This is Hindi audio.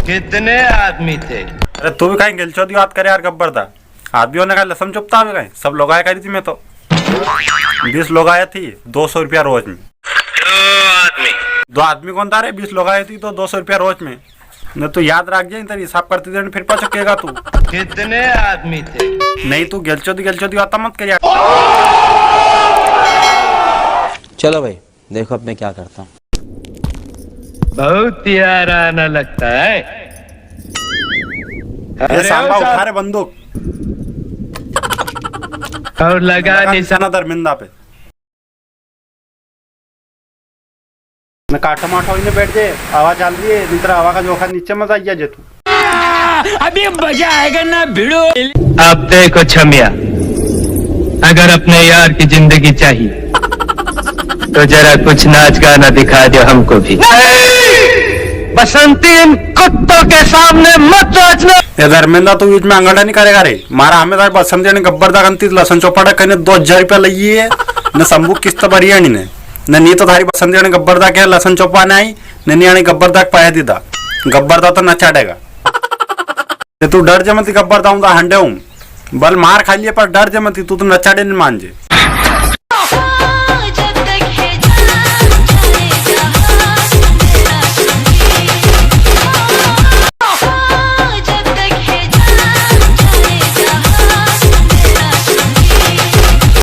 कितने आदमी थे? अरे तू भी कहीं गिलचौदी बात करे यार गब्बर दा। आदमियों ने कहा लसन चुपता भी कहीं सब लोग आया करी थी। मैं तो 20 लोग आए थी 200 रुपया रोज में। दो आदमी कौन था रे? 20 लोग आए थी तो 200 रुपया रोज में। न तो याद रख जाए तेरी हिसाब करते देने फिर पचकेगा तू। कितने आदमी थे? नहीं तू गिलचौदी बात मत कर यार। चलो भाई देखो अब मैं क्या करता हूँ। बहुत याराना लगता है। ये सांबा उठा रे बंदूक और लगा निशाना धर्मिंदा पे। मैं काटो माठो इन्हें बैठ जाए हवा चल रही है इधर हवा का जोखा नीचे मत आइया जे तू। अभी मजा आएगा ना भिड़ो। अब देखो छमिया, अगर अपने यार की जिंदगी चाहिए तो जरा कुछ नाच गाना दिखा दो हमको भी। बसंती इन कुत्तों के सामने मत नाचना। ये धर्मेंद्र तू बीच में अंगड़ा नहीं करेगा रे। मारा हमें तार बसंती ने गब्बर दा गंती लसन चौपाटा कने 2000 रुपया लई है न संबू किस्त भरिया ने न नी तो थारी बसंती ने गब्बर दा के लसन चौपा ने आई न नी आने गब्बर दा पाया दीदा। गब्बर दा तो नचाड़ेगा। तू डर जमती गब्बर दा हूं हंडे हूं बल मार खा लिए पर डर जमती तू तो नचाड़े नहीं मान जे।